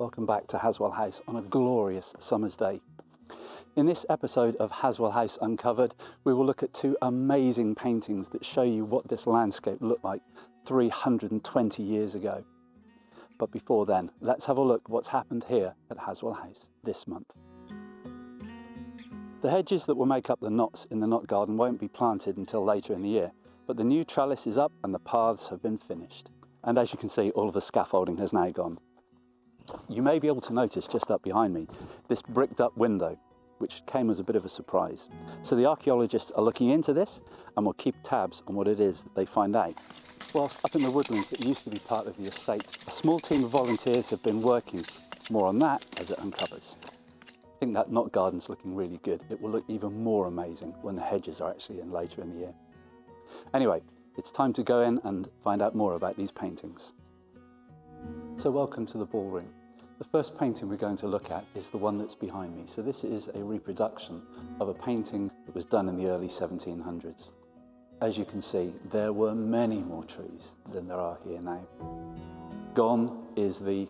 Welcome back to Halswell House on a glorious summer's day. In this episode of Halswell House Uncovered, we will look at two amazing paintings that show you what this landscape looked like 320 years ago. But before then, let's have a look what's happened here at Halswell House this month. The hedges that will make up the knots in the knot garden won't be planted until later in the year, but the new trellis is up and the paths have been finished. And as you can see, all of the scaffolding has now gone. You may be able to notice just up behind me this bricked up window, which came as a bit of a surprise. So the archaeologists are looking into this and will keep tabs on what it is that they find out. Whilst up in the woodlands that used to be part of the estate, a small team of volunteers have been working. More on that as it uncovers. I think that knot garden's looking really good. It will look even more amazing when the hedges are actually in later in the year. Anyway, it's time to go in and find out more about these paintings. So welcome to the ballroom. The first painting we're going to look at is the one that's behind me. So this is a reproduction of a painting that was done in the early 1700s. As you can see, there were many more trees than there are here now. Gone is the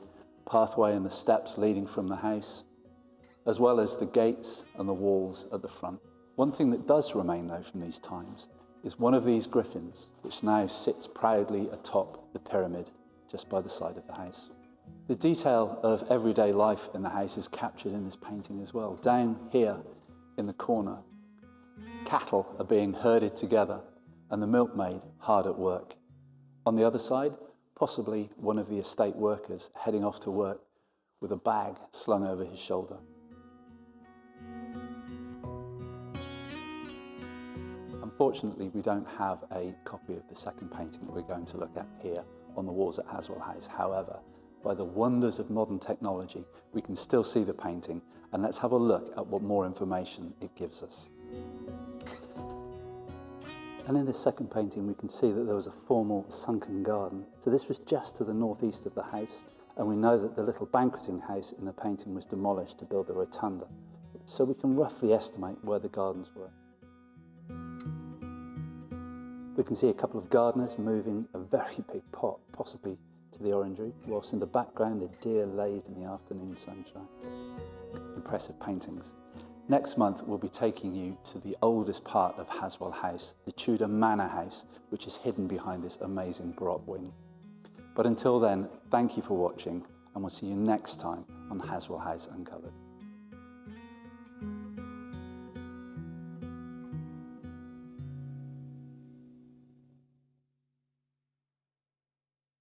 pathway and the steps leading from the house, as well as the gates and the walls at the front. One thing that does remain though from these times is one of these griffins, which now sits proudly atop the pyramid just by the side of the house. The detail of everyday life in the house is captured in this painting as well. Down here in the corner, cattle are being herded together and the milkmaid hard at work. On the other side, possibly one of the estate workers heading off to work with a bag slung over his shoulder. Unfortunately, we don't have a copy of the second painting that we're going to look at here on the walls at Halswell House. However, by the wonders of modern technology, we can still see the painting, and let's have a look at what more information it gives us. And in this second painting, we can see that there was a formal sunken garden. So this was just to the northeast of the house, and we know that the little banqueting house in the painting was demolished to build the rotunda. So we can roughly estimate where the gardens were. We can see a couple of gardeners moving a very big pot, possibly to the orangery, whilst in the background the deer lazed in the afternoon sunshine. Impressive paintings. Next month we'll be taking you to the oldest part of Halswell House, the Tudor Manor House, which is hidden behind this amazing Baroque wing. But until then, thank you for watching, and we'll see you next time on Halswell House Uncovered.